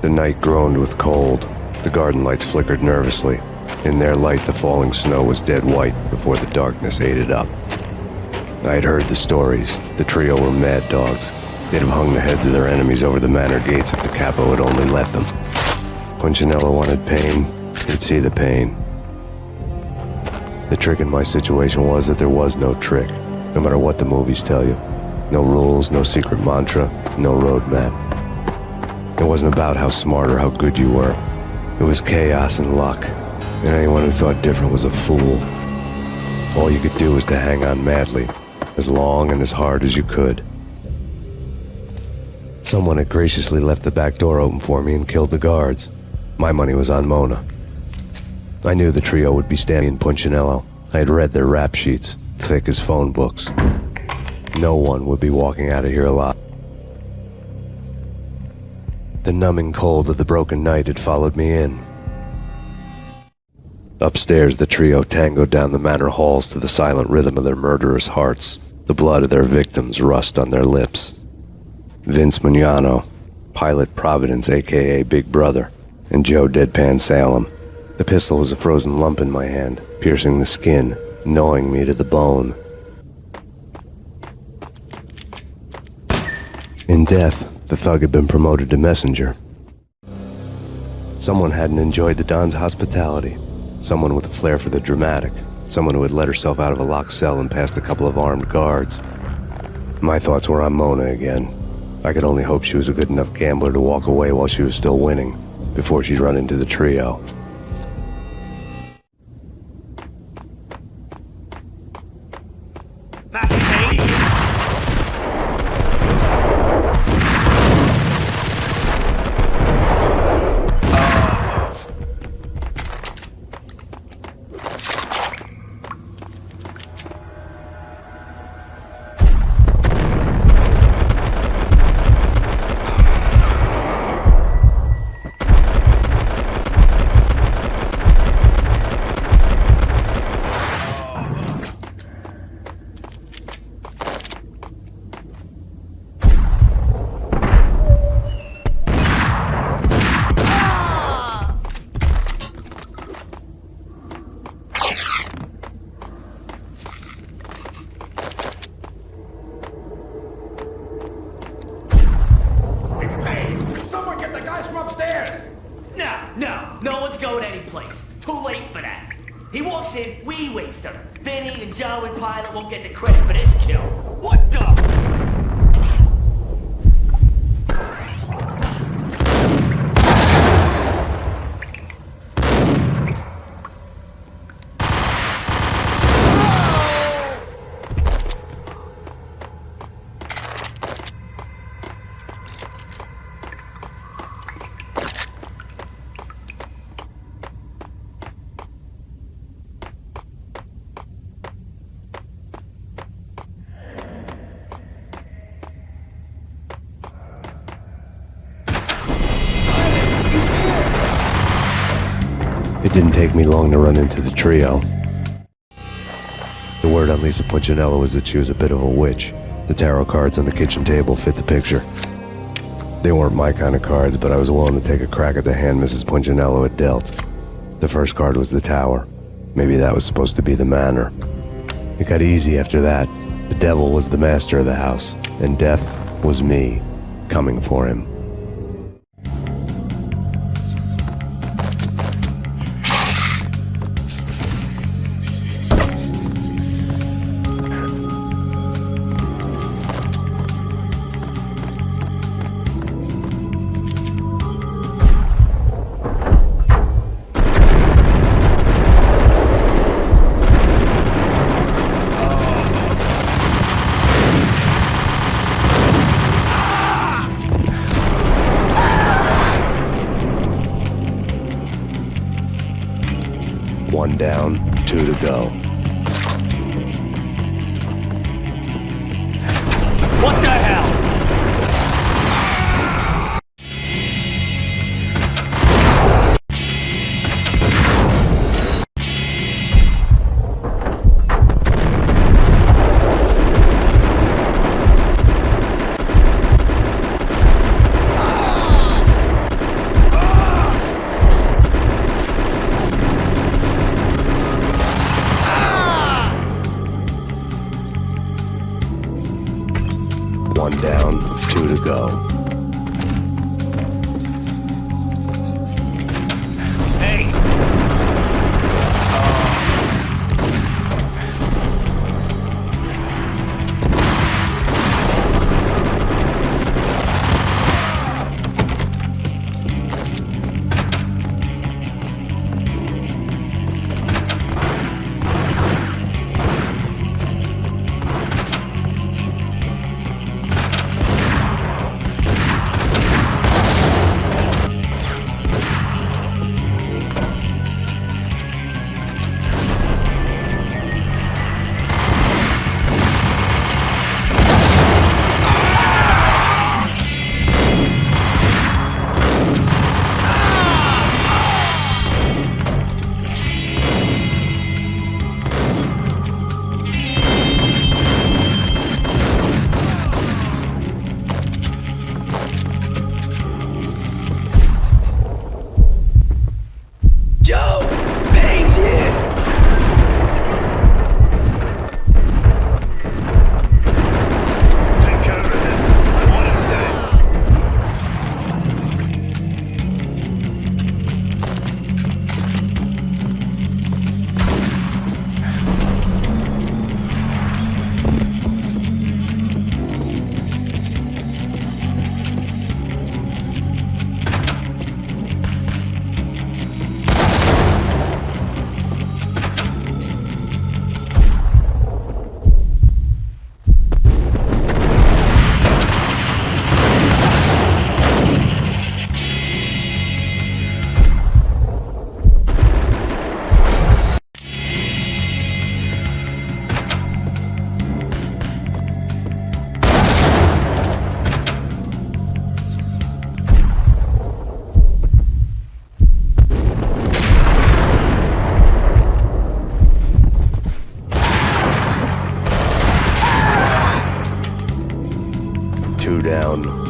The night groaned with cold. The garden lights flickered nervously. In their light, the falling snow was dead white before the darkness ate it up. I had heard the stories. The trio were mad dogs. They'd have hung the heads of their enemies over the manor gates if the capo had only let them. Punchinello wanted pain. He'd see the pain. The trick in my situation was that there was no trick, no matter what the movies tell you. No rules, no secret mantra, no roadmap. It wasn't about how smart or how good you were. It was chaos and luck, and anyone who thought different was a fool. All you could do was to hang on madly, as long and as hard as you could. Someone had graciously left the back door open for me and killed the guards. My money was on Mona. I knew the trio would be standing in Punchinello. I had read their rap sheets, thick as phone books. No one would be walking out of here alive. The numbing cold of the broken night had followed me in. Upstairs, the trio tangoed down the manor halls to the silent rhythm of their murderous hearts. The blood of their victims rust on their lips. Vince Mugnano, Pilot Providence, a.k.a. Big Brother, and Joe Deadpan Salem. The pistol was a frozen lump in my hand, piercing the skin, gnawing me to the bone. In death, the thug had been promoted to messenger. Someone hadn't enjoyed the Don's hospitality. Someone with a flair for the dramatic. Someone who had let herself out of a locked cell and past a couple of armed guards. My thoughts were on Mona again. I could only hope she was a good enough gambler to walk away while she was still winning, before she'd run into the trio. No one's going anyplace. Too late for that. He walks in, we waste him. Vinny and Joe and Pilot won't get the credit for this kill. What the? It didn't take me long to run into the trio. The word on Lisa Punchinello was that she was a bit of a witch. The tarot cards on the kitchen table fit the picture. They weren't my kind of cards, but I was willing to take a crack at the hand Mrs. Punchinello had dealt. The first card was the tower. Maybe that was supposed to be the manor. It got easy after that. The devil was the master of the house, and death was me, coming for him. One down, two to go. What the hell?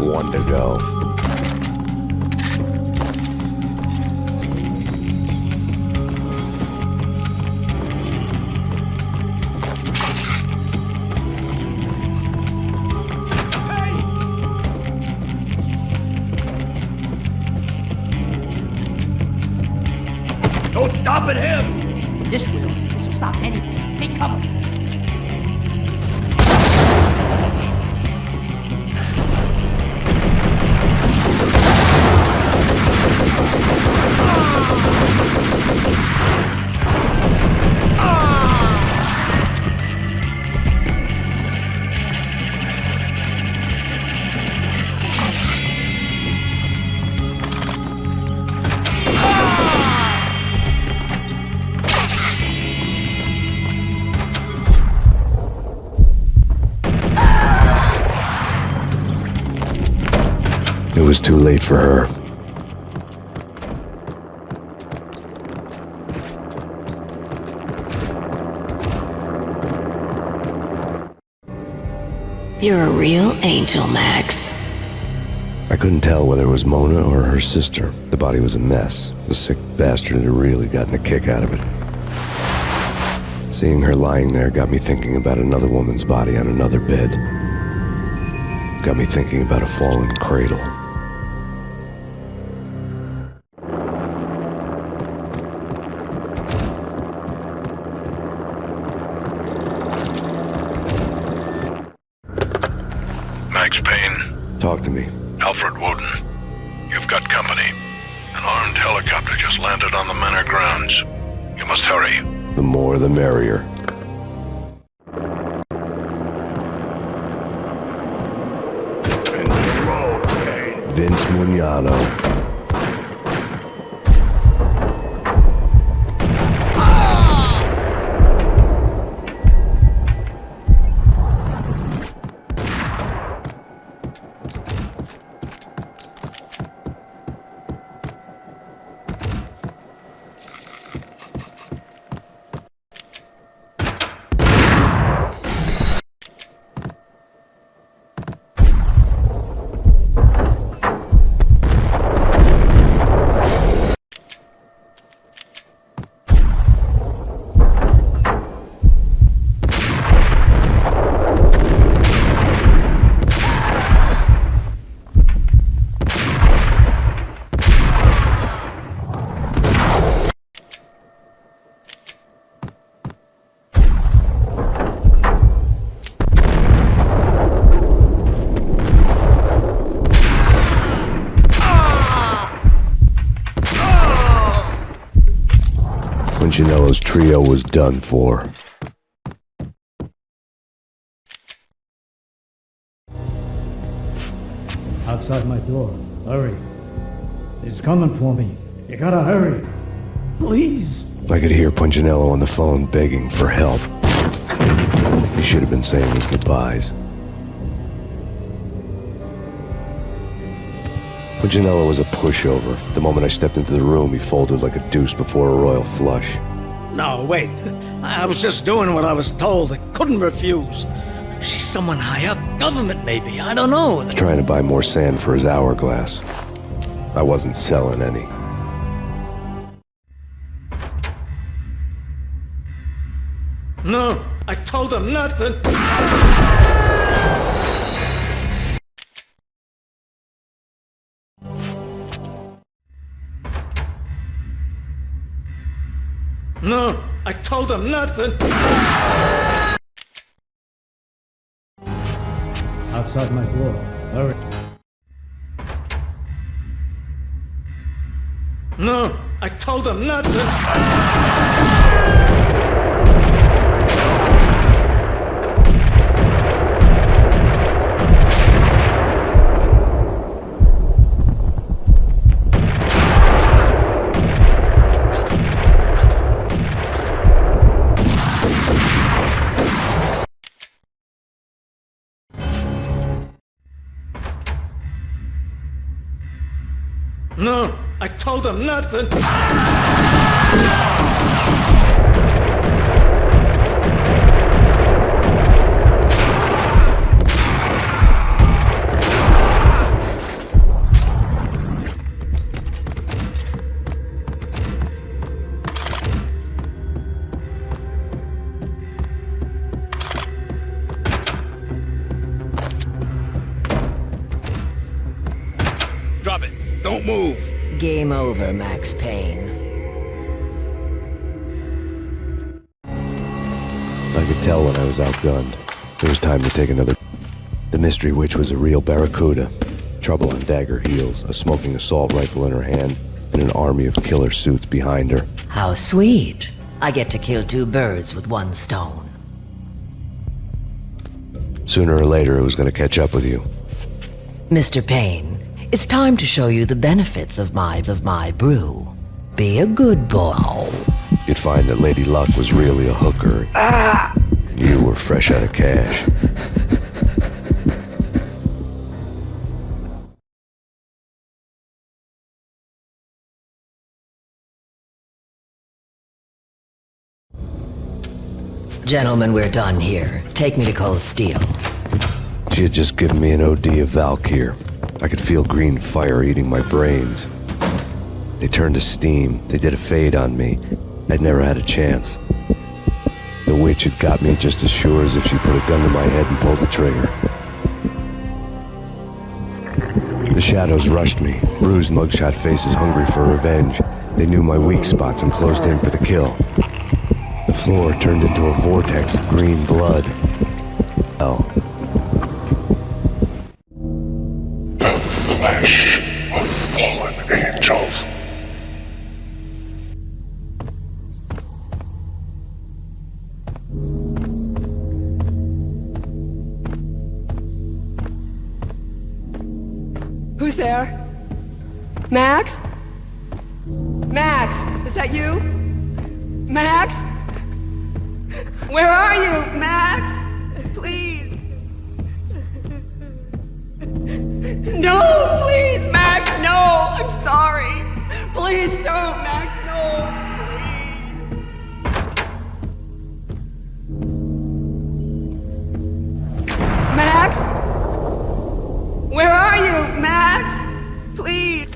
one to go. Don't stop at him! This will stop anything. Take cover. It was too late for her. You're a real angel, Max. I couldn't tell whether it was Mona or her sister. The body was a mess. The sick bastard had really gotten a kick out of it. Seeing her lying there got me thinking about another woman's body on another bed. Got me thinking about a fallen cradle. Max Payne. Talk to me. Alfred Woden. You've got company. An armed helicopter just landed on the manor grounds. You must hurry. The more the merrier. Vince Mugnano. Punchinello's trio was done for. Outside my door. Hurry. He's coming for me. You gotta hurry. Please. I could hear Punchinello on the phone begging for help. He should have been saying his goodbyes. Punchinello was a pushover. The moment I stepped into the room, he folded like a deuce before a royal flush. No, wait. I was just doing what I was told. I couldn't refuse. She's someone high up. Government, maybe. I don't know. Trying to buy more sand for his hourglass. I wasn't selling any. No, I told him nothing. No, I told him nothing. Outside my door. Hurry. No, I told him nothing. No, I told him nothing. Don't move. Game over, Max Payne. I could tell when I was outgunned. It was time to take another. The mystery witch was a real barracuda. Trouble on dagger heels, a smoking assault rifle in her hand, and an army of killer suits behind her. How sweet. I get to kill two birds with one stone. Sooner or later, it was going to catch up with you. Mr. Payne, it's time to show you the benefits of my brew. Be a good boy. You'd find that Lady Luck was really a hooker. You were fresh out of cash. Gentlemen, we're done here. Take me to Cold Steel. She had just given me an OD of Valkyr. I could feel green fire eating my brains. They turned to steam. They did a fade on me. I'd never had a chance. The witch had got me just as sure as if she put a gun to my head and pulled the trigger. The shadows rushed me, bruised mugshot faces hungry for revenge. They knew my weak spots and closed in for the kill. The floor turned into a vortex of green blood. Hell. The flesh of fallen angels. Who's there? Max? Max, is that you? Max? Where are you, Max? Please. No, please, Max, no. I'm sorry. Please don't, Max, no. Please. Max? Where are you, Max? Please.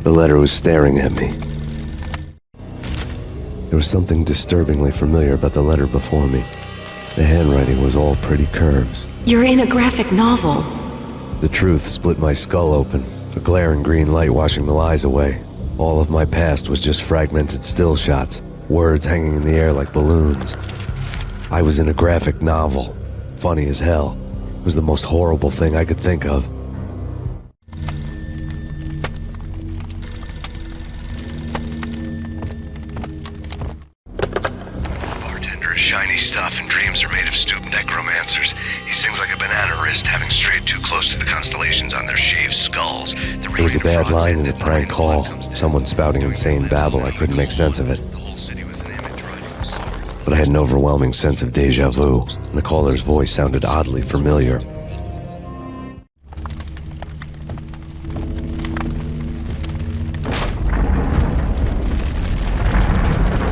The letter was staring at me. There was something disturbingly familiar about the letter before me. The handwriting was all pretty curves. You're in a graphic novel. The truth split my skull open, a glaring green light washing the lies away. All of my past was just fragmented still shots, words hanging in the air like balloons. I was in a graphic novel. Funny as hell. It was the most horrible thing I could think of. Shiny stuff and dreams are made of stooped necromancers. He sings like a banana wrist, having strayed too close to the constellations on their shaved skulls. There was a bad line in the prank call. Someone spouting insane babble. I couldn't make sense of it. But I had an overwhelming sense of deja vu, and the caller's voice sounded oddly familiar.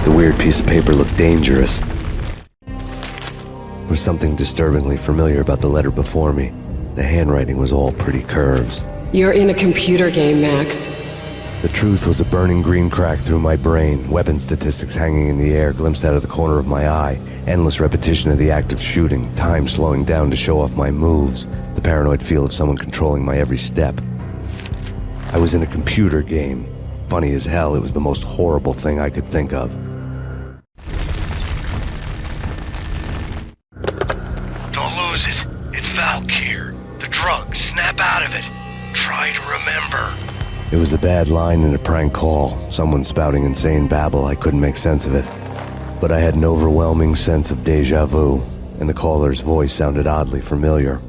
The weird piece of paper looked dangerous. There was something disturbingly familiar about the letter before me. The handwriting was all pretty curves. You're in a computer game, Max. The truth was a burning green crack through my brain, weapon statistics hanging in the air, glimpsed out of the corner of my eye, endless repetition of the act of shooting, time slowing down to show off my moves, the paranoid feel of someone controlling my every step. I was in a computer game. Funny as hell, it was the most horrible thing I could think of. Valkyr. The drug. Snap out of it. Try to remember. It was a bad line in a prank call. Someone spouting insane babble. I couldn't make sense of it. But I had an overwhelming sense of deja vu, and the caller's voice sounded oddly familiar.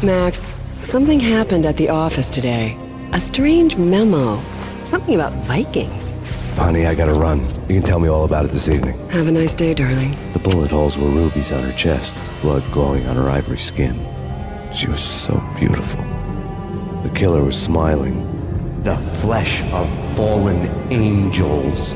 Max, something happened at the office today. A strange memo. Something about Vikings. Honey, I gotta run. You can tell me all about it this evening. Have a nice day, darling. The bullet holes were rubies on her chest, blood glowing on her ivory skin. She was so beautiful. The killer was smiling. The flesh of fallen angels.